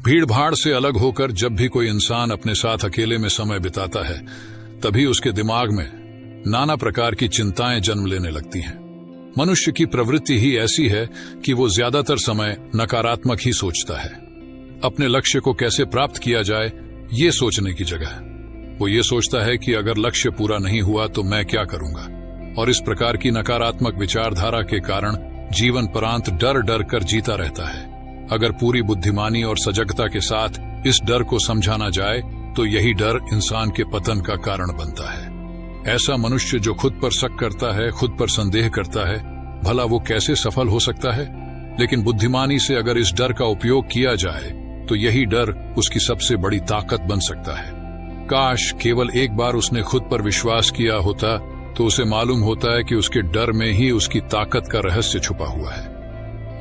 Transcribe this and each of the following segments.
भीड़ भाड़ से अलग होकर जब भी कोई इंसान अपने साथ अकेले में समय बिताता है, तभी उसके दिमाग में नाना प्रकार की चिंताएं जन्म लेने लगती हैं। मनुष्य की प्रवृत्ति ही ऐसी है कि वो ज्यादातर समय नकारात्मक ही सोचता है। अपने लक्ष्य को कैसे प्राप्त किया जाए, ये सोचने की जगह वो ये सोचता है कि अगर लक्ष्य पूरा नहीं हुआ तो मैं क्या करूंगा। और इस प्रकार की नकारात्मक विचारधारा के कारण जीवन परांत डर डर कर जीता रहता है। अगर पूरी बुद्धिमानी और सजगता के साथ इस डर को समझाना जाए तो यही डर इंसान के पतन का कारण बनता है। ऐसा मनुष्य जो खुद पर शक करता है, खुद पर संदेह करता है, भला वो कैसे सफल हो सकता है। लेकिन बुद्धिमानी से अगर इस डर का उपयोग किया जाए तो यही डर उसकी सबसे बड़ी ताकत बन सकता है। काश केवल एक बार उसने खुद पर विश्वास किया होता तो उसे मालूम होता है कि उसके डर में ही उसकी ताकत का रहस्य छुपा हुआ है।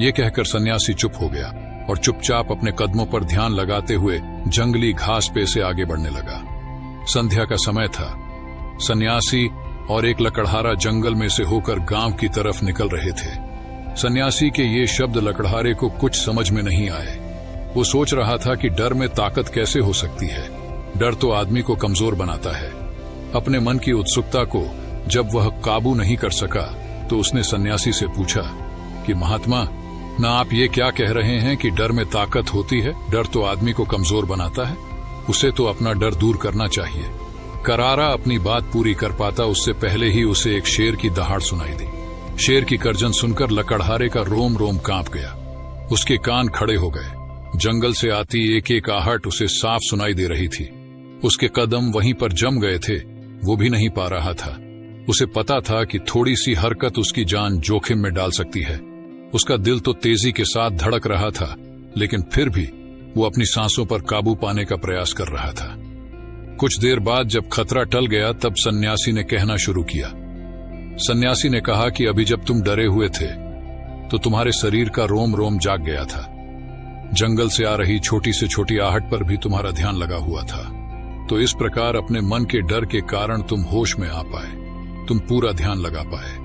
ये कहकर सन्यासी चुप हो गया और चुपचाप अपने कदमों पर ध्यान लगाते हुए जंगली घास पे से आगे बढ़ने लगा। संध्या का समय था। सन्यासी और एक लकड़हारा जंगल में से होकर गांव की तरफ निकल रहे थे। सन्यासी के ये शब्द लकड़हारे को कुछ समझ में नहीं आए। वो सोच रहा था कि डर में ताकत कैसे हो सकती है। डर तो आदमी को कमजोर बनाता है। अपने मन की उत्सुकता को जब वह काबू नहीं कर सका तो उसने सन्यासी से पूछा कि महात्मा, ना आप ये क्या कह रहे हैं कि डर में ताकत होती है? डर तो आदमी को कमजोर बनाता है। उसे तो अपना डर दूर करना चाहिए। करारा अपनी बात पूरी कर पाता उससे पहले ही उसे एक शेर की दहाड़ सुनाई दी। शेर की गर्जन सुनकर लकड़हारे का रोम रोम कांप गया। उसके कान खड़े हो गए। जंगल से आती एक एक आहट उसे साफ सुनाई दे रही थी। उसके कदम वहीं पर जम गए थे, वो भी नहीं पा रहा था। उसे पता था कि थोड़ी सी हरकत उसकी जान जोखिम में डाल सकती है। उसका दिल तो तेजी के साथ धड़क रहा था, लेकिन फिर भी वो अपनी सांसों पर काबू पाने का प्रयास कर रहा था। कुछ देर बाद जब खतरा टल गया तब सन्यासी ने कहना शुरू किया। सन्यासी ने कहा कि अभी जब तुम डरे हुए थे तो तुम्हारे शरीर का रोम रोम जाग गया था। जंगल से आ रही छोटी से छोटी आहट पर भी तुम्हारा ध्यान लगा हुआ था। तो इस प्रकार अपने मन के डर के कारण तुम होश में आ पाए, तुम पूरा ध्यान लगा पाए।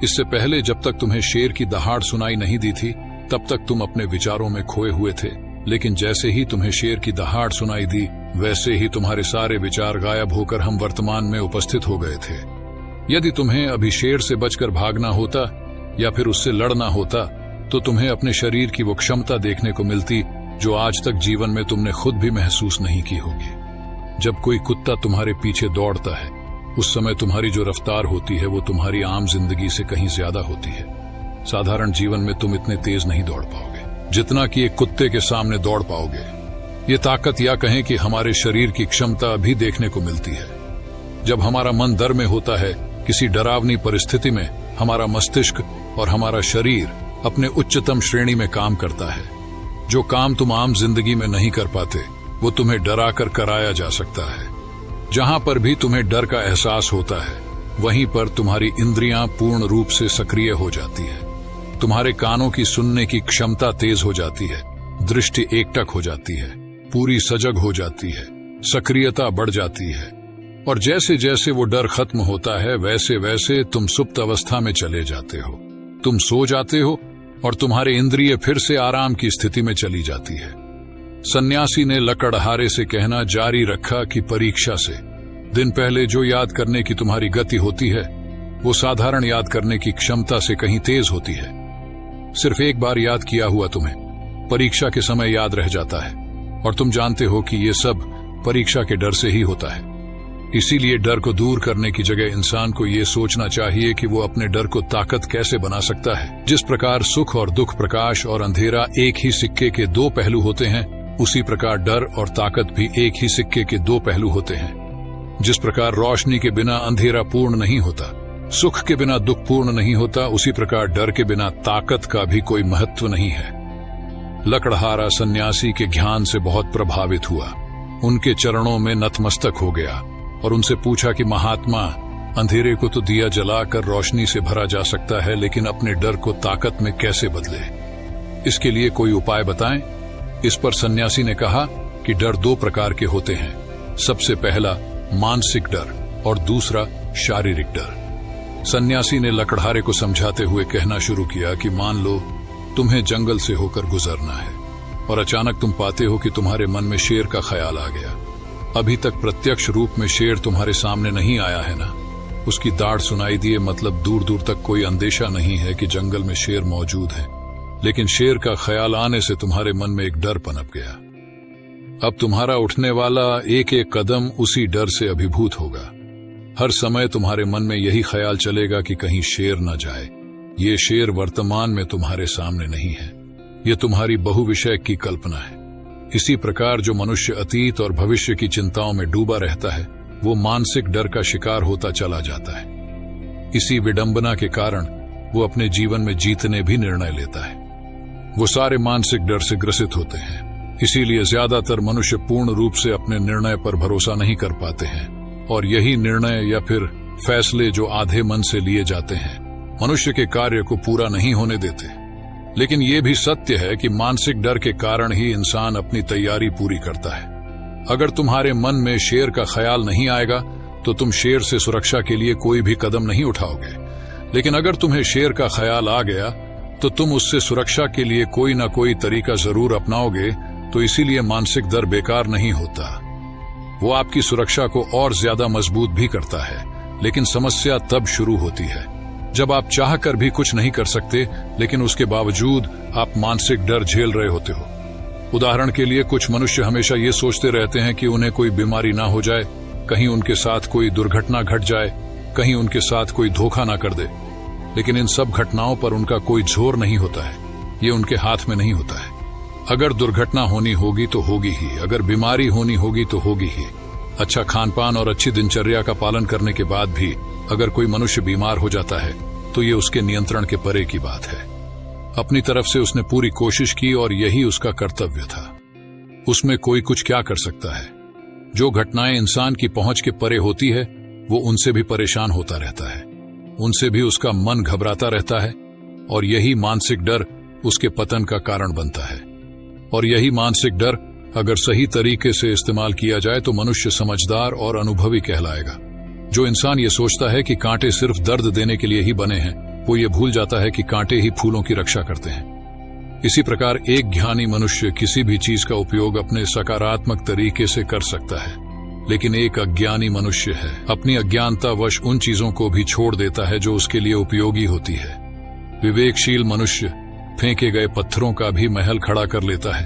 इससे पहले जब तक तुम्हें शेर की दहाड़ सुनाई नहीं दी थी तब तक तुम अपने विचारों में खोए हुए थे, लेकिन जैसे ही तुम्हें शेर की दहाड़ सुनाई दी वैसे ही तुम्हारे सारे विचार गायब होकर हम वर्तमान में उपस्थित हो गए थे। यदि तुम्हें अभी शेर से बचकर भागना होता या फिर उससे लड़ना होता तो तुम्हें अपने शरीर की वो क्षमता देखने को मिलती जो आज तक जीवन में तुमने खुद भी महसूस नहीं की होगी। जब कोई कुत्ता तुम्हारे पीछे दौड़ता है उस समय तुम्हारी जो रफ्तार होती है वो तुम्हारी आम जिंदगी से कहीं ज्यादा होती है। साधारण जीवन में तुम इतने तेज नहीं दौड़ पाओगे जितना कि एक कुत्ते के सामने दौड़ पाओगे। ये ताकत या कहें कि हमारे शरीर की क्षमता अभी देखने को मिलती है। जब हमारा मन डर में होता है, किसी डरावनी परिस्थिति में, हमारा मस्तिष्क और हमारा शरीर अपने उच्चतम श्रेणी में काम करता है। जो काम तुम आम जिंदगी में नहीं कर पाते वो तुम्हें डरा कर कराया जा सकता है। जहां पर भी तुम्हें डर का एहसास होता है वहीं पर तुम्हारी इंद्रियां पूर्ण रूप से सक्रिय हो जाती है। तुम्हारे कानों की सुनने की क्षमता तेज हो जाती है, दृष्टि एकटक हो जाती है, पूरी सजग हो जाती है, सक्रियता बढ़ जाती है। और जैसे जैसे वो डर खत्म होता है वैसे वैसे तुम सुप्त अवस्था में चले जाते हो। तुम सो जाते हो और तुम्हारे इंद्रिय फिर से आराम की स्थिति में चली जाती है। सन्यासी ने लकड़हारे से कहना जारी रखा कि परीक्षा से दिन पहले जो याद करने की तुम्हारी गति होती है वो साधारण याद करने की क्षमता से कहीं तेज होती है। सिर्फ एक बार याद किया हुआ तुम्हें परीक्षा के समय याद रह जाता है और तुम जानते हो कि ये सब परीक्षा के डर से ही होता है। इसीलिए डर को दूर करने की जगह इंसान को ये सोचना चाहिए कि वो अपने डर को ताकत कैसे बना सकता है। जिस प्रकार सुख और दुख, प्रकाश और अंधेरा एक ही सिक्के के दो पहलू होते हैं, उसी प्रकार डर और ताकत भी एक ही सिक्के के दो पहलू होते हैं। जिस प्रकार रोशनी के बिना अंधेरा पूर्ण नहीं होता, सुख के बिना दुख पूर्ण नहीं होता, उसी प्रकार डर के बिना ताकत का भी कोई महत्व नहीं है। लकड़हारा सन्यासी के ज्ञान से बहुत प्रभावित हुआ, उनके चरणों में नतमस्तक हो गया और उनसे पूछा कि महात्मा, अंधेरे को तो दिया जलाकर रोशनी से भरा जा सकता है, लेकिन अपने डर को ताकत में कैसे बदले? इसके लिए कोई उपाय बताएं। इस पर सन्यासी ने कहा कि डर दो प्रकार के होते हैं। सबसे पहला मानसिक डर और दूसरा शारीरिक डर। सन्यासी ने लकड़हारे को समझाते हुए कहना शुरू किया कि मान लो तुम्हें जंगल से होकर गुजरना है। और अचानक तुम पाते हो कि तुम्हारे मन में शेर का ख्याल आ गया। अभी तक प्रत्यक्ष रूप में शेर तुम्हारे सामने नहीं आया है ना, उसकी दाढ़ सुनाई दिए मतलब दूर दूर तक कोई अंदेशा नहीं है कि जंगल में शेर मौजूद है, लेकिन शेर का ख्याल आने से तुम्हारे मन में एक डर पनप गया। अब तुम्हारा उठने वाला एक एक कदम उसी डर से अभिभूत होगा। हर समय तुम्हारे मन में यही ख्याल चलेगा कि कहीं शेर न जाए। ये शेर वर्तमान में तुम्हारे सामने नहीं है, ये तुम्हारी बहुविषय की कल्पना है। इसी प्रकार जो मनुष्य अतीत और भविष्य की चिंताओं में डूबा रहता है, वो मानसिक डर का शिकार होता चला जाता है। इसी विडंबना के कारण वो अपने जीवन में जीतने भी निर्णय लेता है। वो सारे मानसिक डर से ग्रसित होते हैं। इसीलिए ज्यादातर मनुष्य पूर्ण रूप से अपने निर्णय पर भरोसा नहीं कर पाते हैं, और यही निर्णय या फिर फैसले जो आधे मन से लिए जाते हैं मनुष्य के कार्य को पूरा नहीं होने देते। लेकिन ये भी सत्य है कि मानसिक डर के कारण ही इंसान अपनी तैयारी पूरी करता है। अगर तुम्हारे मन में शेर का ख्याल नहीं आएगा तो तुम शेर से सुरक्षा के लिए कोई भी कदम नहीं उठाओगे, लेकिन अगर तुम्हें शेर का ख्याल आ गया तो तुम उससे सुरक्षा के लिए कोई ना कोई तरीका जरूर अपनाओगे। तो इसीलिए मानसिक डर बेकार नहीं होता, वो आपकी सुरक्षा को और ज्यादा मजबूत भी करता है। लेकिन समस्या तब शुरू होती है जब आप चाहकर भी कुछ नहीं कर सकते, लेकिन उसके बावजूद आप मानसिक डर झेल रहे होते हो। उदाहरण के लिए कुछ मनुष्य हमेशा ये सोचते रहते हैं कि उन्हें कोई बीमारी ना हो जाए, कहीं उनके साथ कोई दुर्घटना घट जाए, कहीं उनके साथ कोई धोखा ना कर दे। लेकिन इन सब घटनाओं पर उनका कोई जोर नहीं होता है, ये उनके हाथ में नहीं होता है। अगर दुर्घटना होनी होगी तो होगी ही, अगर बीमारी होनी होगी तो होगी ही। अच्छा खानपान और अच्छी दिनचर्या का पालन करने के बाद भी अगर कोई मनुष्य बीमार हो जाता है तो ये उसके नियंत्रण के परे की बात है। अपनी तरफ से उसने पूरी कोशिश की और यही उसका कर्तव्य था। उसमें कोई कुछ क्या कर सकता है। जो घटनाएं इंसान की पहुंच के परे होती है वो उनसे भी परेशान होता रहता है, उनसे भी उसका मन घबराता रहता है, और यही मानसिक डर उसके पतन का कारण बनता है। और यही मानसिक डर अगर सही तरीके से इस्तेमाल किया जाए तो मनुष्य समझदार और अनुभवी कहलाएगा। जो इंसान ये सोचता है कि कांटे सिर्फ दर्द देने के लिए ही बने हैं, वो ये भूल जाता है कि कांटे ही फूलों की रक्षा करते हैं। इसी प्रकार एक ज्ञानी मनुष्य किसी भी चीज का उपयोग अपने सकारात्मक तरीके से कर सकता है, लेकिन एक अज्ञानी मनुष्य है अपनी अज्ञानतावश उन चीजों को भी छोड़ देता है जो उसके लिए उपयोगी होती है। विवेकशील मनुष्य फेंके गए पत्थरों का भी महल खड़ा कर लेता है,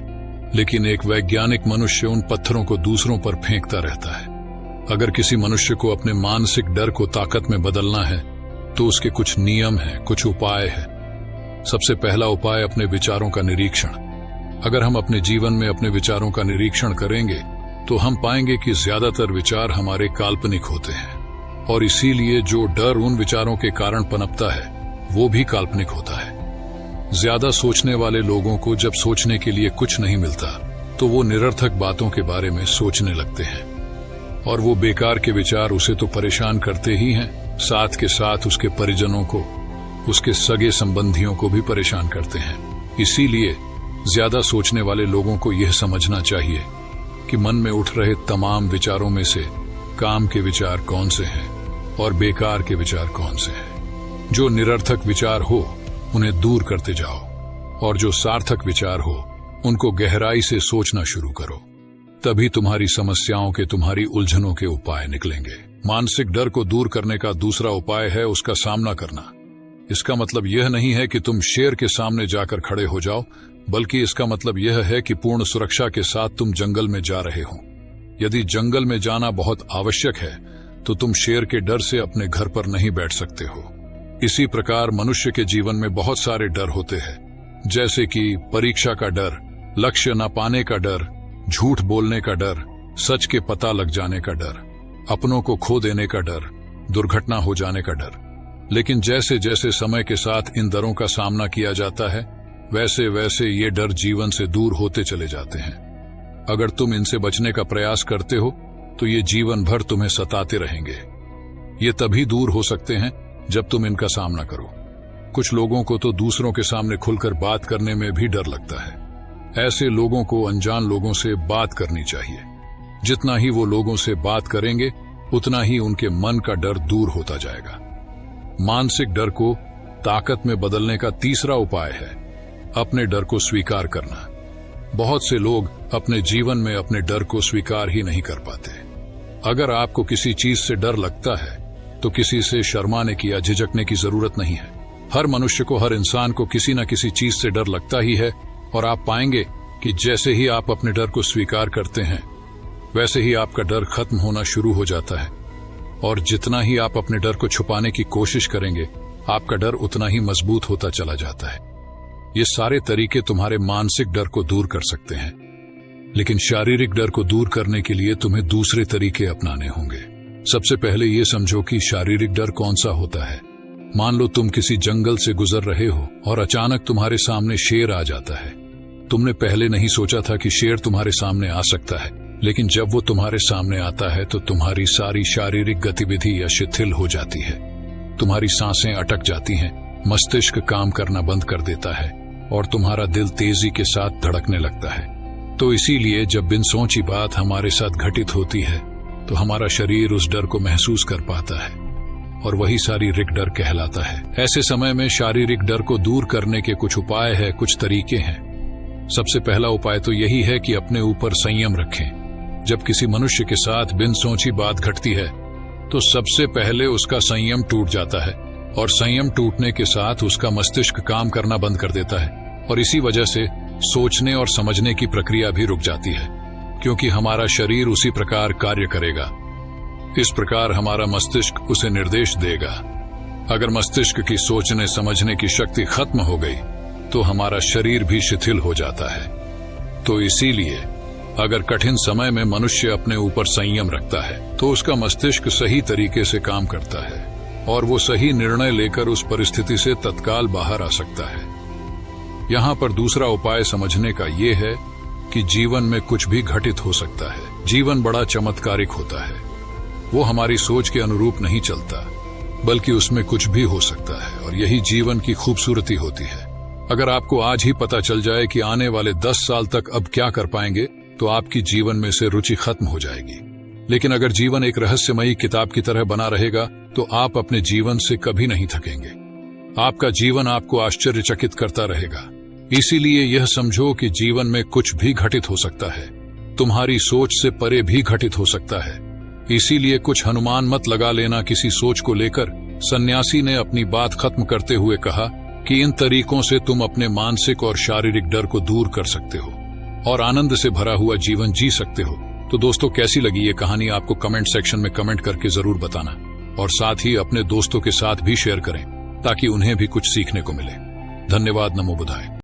लेकिन एक वैज्ञानिक मनुष्य उन पत्थरों को दूसरों पर फेंकता रहता है। अगर किसी मनुष्य को अपने मानसिक डर को ताकत में बदलना है तो उसके कुछ नियम हैं, कुछ उपाय हैं। सबसे पहला उपाय अपने विचारों का निरीक्षण। अगर हम अपने जीवन में अपने विचारों का निरीक्षण करेंगे तो हम पाएंगे कि ज्यादातर विचार हमारे काल्पनिक होते हैं, और इसीलिए जो डर उन विचारों के कारण पनपता है वो भी काल्पनिक होता है। ज्यादा सोचने वाले लोगों को जब सोचने के लिए कुछ नहीं मिलता तो वो निरर्थक बातों के बारे में सोचने लगते हैं, और वो बेकार के विचार उसे तो परेशान करते ही हैं, साथ के साथ उसके परिजनों को, उसके सगे संबंधियों को भी परेशान करते हैं। इसीलिए ज्यादा सोचने वाले लोगों को यह समझना चाहिए कि मन में उठ रहे तमाम विचारों में से काम के विचार कौन से हैं और बेकार के विचार कौन से हैं। जो निरर्थक विचार हो उन्हें दूर करते जाओ, और जो सार्थक विचार हो उनको गहराई से सोचना शुरू करो। तभी तुम्हारी समस्याओं के, तुम्हारी उलझनों के उपाय निकलेंगे। मानसिक डर को दूर करने का दूसरा उपाय है उसका सामना करना। इसका मतलब यह नहीं है कि तुम शेर के सामने जाकर खड़े हो जाओ, बल्कि इसका मतलब यह है कि पूर्ण सुरक्षा के साथ तुम जंगल में जा रहे हो। यदि जंगल में जाना बहुत आवश्यक है तो तुम शेर के डर से अपने घर पर नहीं बैठ सकते हो। इसी प्रकार मनुष्य के जीवन में बहुत सारे डर होते हैं, जैसे कि परीक्षा का डर, लक्ष्य न पाने का डर, झूठ बोलने का डर, सच के पता लग जाने का डर, अपनों को खो देने का डर, दुर्घटना हो जाने का डर। लेकिन जैसे जैसे समय के साथ इन डरों का सामना किया जाता है वैसे वैसे ये डर जीवन से दूर होते चले जाते हैं। अगर तुम इनसे बचने का प्रयास करते हो तो ये जीवन भर तुम्हें सताते रहेंगे। ये तभी दूर हो सकते हैं जब तुम इनका सामना करो। कुछ लोगों को तो दूसरों के सामने खुलकर बात करने में भी डर लगता है। ऐसे लोगों को अनजान लोगों से बात करनी चाहिए। जितना ही वो लोगों से बात करेंगे उतना ही उनके मन का डर दूर होता जाएगा। मानसिक डर को ताकत में बदलने का तीसरा उपाय है अपने डर को स्वीकार करना। बहुत से लोग अपने जीवन में अपने डर को स्वीकार ही नहीं कर पाते। अगर आपको किसी चीज से डर लगता है तो किसी से शर्माने की या झिझकने की जरूरत नहीं है। हर मनुष्य को, हर इंसान को किसी न किसी चीज से डर लगता ही है, और आप पाएंगे कि जैसे ही आप अपने डर को स्वीकार करते हैं वैसे ही आपका डर खत्म होना शुरू हो जाता है। और जितना ही आप अपने डर को छुपाने की कोशिश करेंगे आपका डर उतना ही मजबूत होता चला जाता है। ये सारे तरीके तुम्हारे मानसिक डर को दूर कर सकते हैं, लेकिन शारीरिक डर को दूर करने के लिए तुम्हें दूसरे तरीके अपनाने होंगे। सबसे पहले ये समझो कि शारीरिक डर कौन सा होता है। मान लो तुम किसी जंगल से गुजर रहे हो और अचानक तुम्हारे सामने शेर आ जाता है। तुमने पहले नहीं सोचा था कि शेर तुम्हारे सामने आ सकता है, लेकिन जब वो तुम्हारे सामने आता है तो तुम्हारी सारी शारीरिक गतिविधि या शिथिल हो जाती है। तुम्हारी सांसें अटक जाती हैं, मस्तिष्क काम करना बंद कर देता है और तुम्हारा दिल तेजी के साथ धड़कने लगता है। तो इसीलिए जब बिन सोची बात हमारे साथ घटित होती है तो हमारा शरीर उस डर को महसूस कर पाता है और वही शारीरिक डर कहलाता है। ऐसे समय में शारीरिक डर को दूर करने के कुछ उपाय है, कुछ तरीके हैं। सबसे पहला उपाय तो यही है कि अपने ऊपर संयम रखें। जब किसी मनुष्य के साथ बिन सोची बात घटती है तो सबसे पहले उसका संयम टूट जाता है, और संयम टूटने के साथ उसका मस्तिष्क काम करना बंद कर देता है, और इसी वजह से सोचने और समझने की प्रक्रिया भी रुक जाती है, क्योंकि हमारा शरीर उसी प्रकार कार्य करेगा। इस प्रकार हमारा मस्तिष्क उसे निर्देश देगा। अगर मस्तिष्क की सोचने समझने की शक्ति खत्म हो गई तो हमारा शरीर भी शिथिल हो जाता है। तो इसीलिए अगर कठिन समय में मनुष्य अपने ऊपर संयम रखता है तो उसका मस्तिष्क सही तरीके से काम करता है और वो सही निर्णय लेकर उस परिस्थिति से तत्काल बाहर आ सकता है। यहाँ पर दूसरा उपाय समझने का ये है कि जीवन में कुछ भी घटित हो सकता है। जीवन बड़ा चमत्कारिक होता है। वो हमारी सोच के अनुरूप नहीं चलता, बल्कि उसमें कुछ भी हो सकता है, और यही जीवन की खूबसूरती होती है। अगर आपको आज ही पता चल जाए कि आने वाले 10 साल तक अब क्या कर पाएंगे तो आपकी जीवन में से रुचि खत्म हो जाएगी। लेकिन अगर जीवन एक रहस्यमयी किताब की तरह बना रहेगा तो आप अपने जीवन से कभी नहीं थकेंगे। आपका जीवन आपको आश्चर्यचकित करता रहेगा। इसीलिए यह समझो कि जीवन में कुछ भी घटित हो सकता है, तुम्हारी सोच से परे भी घटित हो सकता है। इसीलिए कुछ अनुमान मत लगा लेना किसी सोच को लेकर। सन्यासी ने अपनी बात खत्म करते हुए कहा कि इन तरीकों से तुम अपने मानसिक और शारीरिक डर को दूर कर सकते हो और आनंद से भरा हुआ जीवन जी सकते हो। तो दोस्तों, कैसी लगी ये कहानी आपको कमेंट सेक्शन में कमेंट करके जरूर बताना, और साथ ही अपने दोस्तों के साथ भी शेयर करें ताकि उन्हें भी कुछ सीखने को मिले। धन्यवाद। नमो बुद्धाय।